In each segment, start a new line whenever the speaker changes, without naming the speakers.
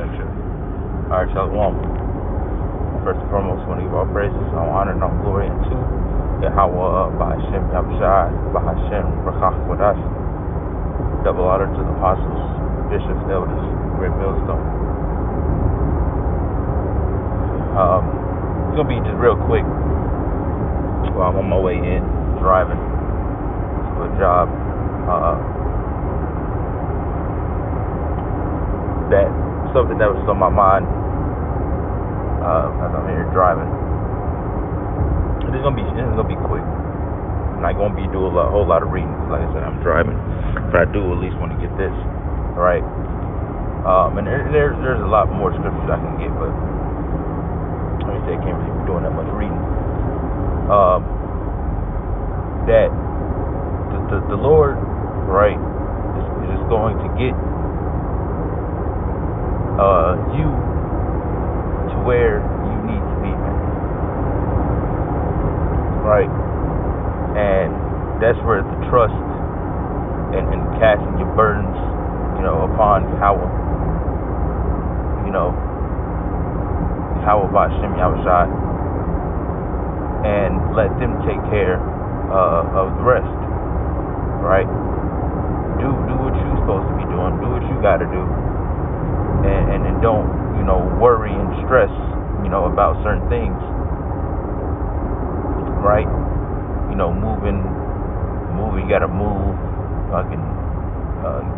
scripture. All right, Shalom. First and foremost, I want to give all praises, all honor, and all glory unto Yahweh, Bahashem, Yahushai, Bahashem, Rakach, Wadash. Double honor to the apostles, bishops, elders, great millstone. It's going to be just real quick while I'm on my way in, driving to a job. That something that was on my mind as I'm here driving. This is gonna be quick. I'm not gonna be doing a whole lot of reading. Like I said, I'm driving, but I do at least want to get this right. And there's a lot more scriptures I can get, but let me say I can't really be doing that much reading. That the Lord, right, is just going to get you to where you need to be, man. Right? And that's where the trust and casting your burdens, upon Yahweh, Yahweh Ba'Shem Yahushai, and let them take care of the rest. Right? Do what you're supposed to be doing. Do what you got to do. And don't, worry and stress, about certain things. Right? Moving, you gotta move, fucking,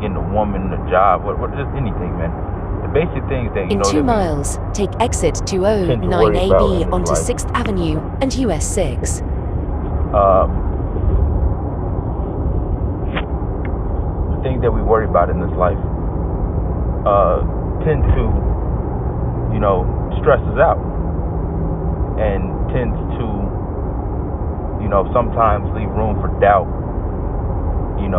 getting a woman, a job, what, just anything, man. The basic things that,
In 2 miles, take exit 209AB onto 6th Avenue and US 6.
The things that we worry about in this life, tend to, stress us out, and tends to, sometimes leave room for doubt. You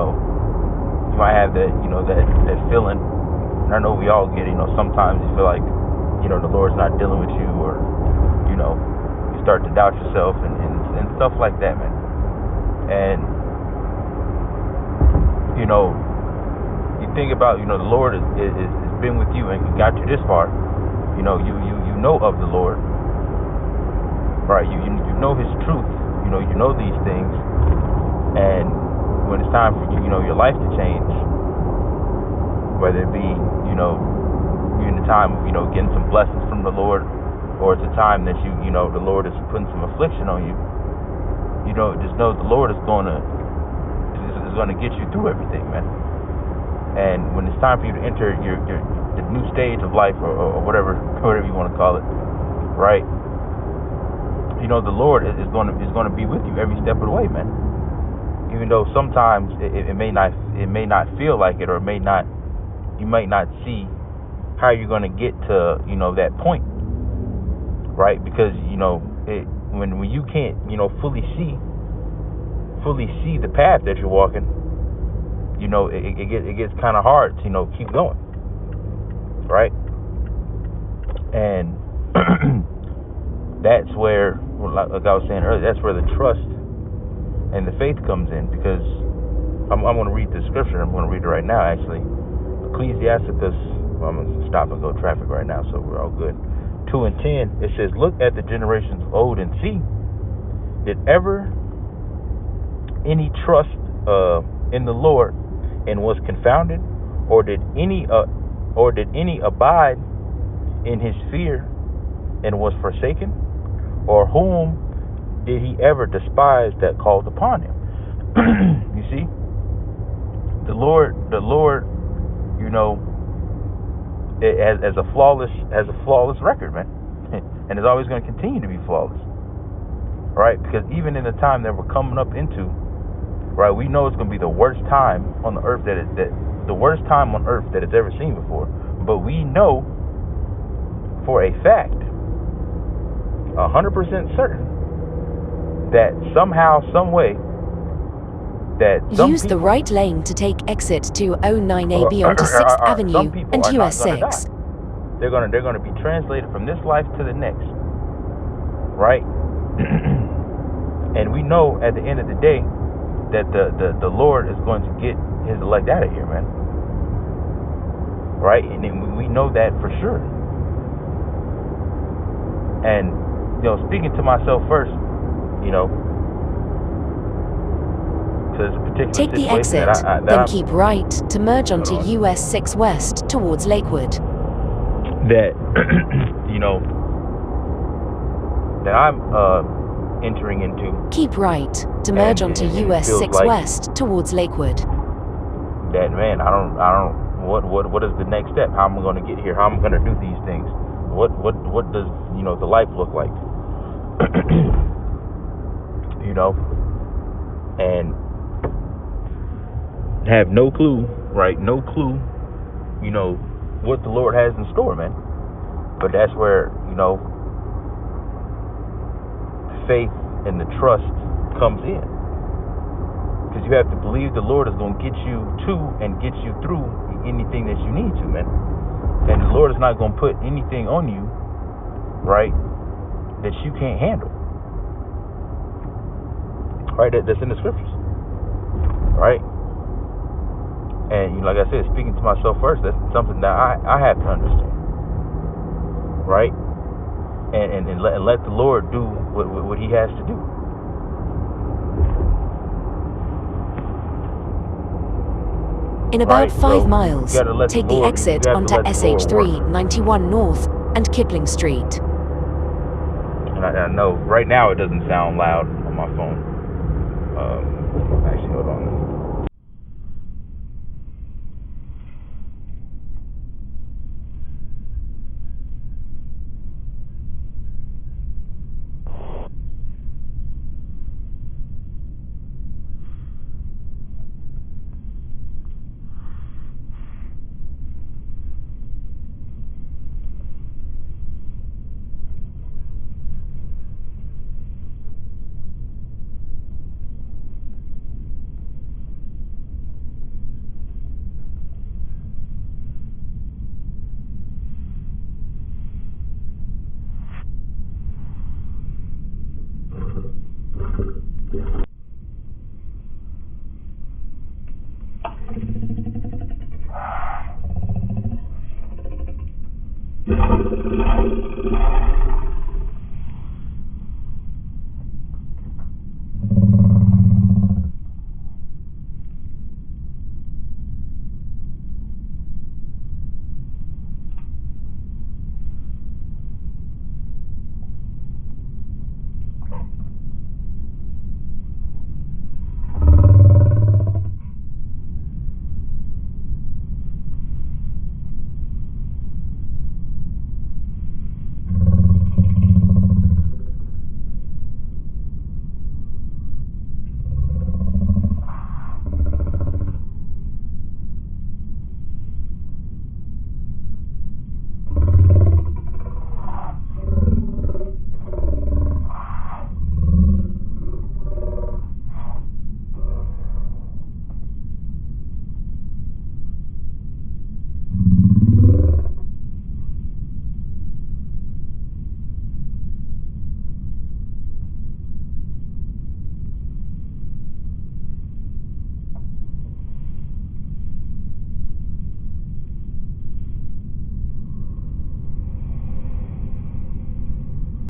might have that, that feeling, and I know we all get it, sometimes you feel like, the Lord's not dealing with you, or, you start to doubt yourself, and stuff like that, man. And, you think about, the Lord has been with you and got you this far. You know of the Lord, right? You know His truth. You know these things, and when it's time for your life to change, whether it be you're in the time of getting some blessings from the Lord, or it's a time that the Lord is putting some affliction on you, just know the Lord is going to get you through everything, man. And when it's time for you to enter the new stage of life, or whatever you want to call it, right? The Lord is going to be with you every step of the way, man. Even though sometimes it may not feel like it, or you might not see how you're going to get to that point, right? Because when you can't fully see the path that you're walking, it gets kind of hard to keep going, right? And that's where, like I was saying earlier, that's where the trust and the faith comes in. Because I'm going to read the scripture. I'm going to read it right now, actually. Ecclesiasticus. I'm going to stop and go traffic right now, so we're all good. 2:10. It says, "Look at the generations of old and see, did ever any trust in the Lord and was confounded, or did any abide in His fear and was forsaken? Or whom did He ever despise that called upon Him?" You see, the Lord, has a flawless record, man, and is always going to continue to be flawless, right? Because even in the time that we're coming up into, right, we know it's going to be the worst time on the earth the worst time on earth that it's ever seen before. But we know for a fact, 100% certain, that somehow, some way, that
use the right lane to take exit 209AB onto 6th Avenue and US 6.
They're gonna be translated from this life to the next, right? And we know at the end of the day that the Lord is going to get His elect out of here, man. right? And then we know that for sure. And, you know, speaking to myself first, you know, because a particular
Take the
situation
exit,
that
then
I'm,
keep right to merge onto US 6 West towards Lakewood.
that, you know, that I'm entering into.
Keep right to merge onto
and
US
feels
6
like
West towards Lakewood.
That, man, I don't. What is the next step? How am I going to get here? How am I going to do these things? What does, you know, the life look like? You know, and have no clue, right? No clue, you know, what the Lord has in store, man. But that's where, you know, faith and the trust comes in. Because you have to believe the Lord is going to get you to and get you through anything that you need to, man. And the Lord is not going to put anything on you, right, that you can't handle. Right? That's in the scriptures. Right? And, you know, like I said, speaking to myself first, that's something that I have to understand. Right? And let the Lord do what he has to do.
In about
Right,
5
so
miles,
you gotta let
take
the
the
Lord-
exit
you have to
onto
let the Lord
SH3
work.
91 North and Kipling Street.
And I know right now it doesn't sound loud on my phone. Actually, hold on.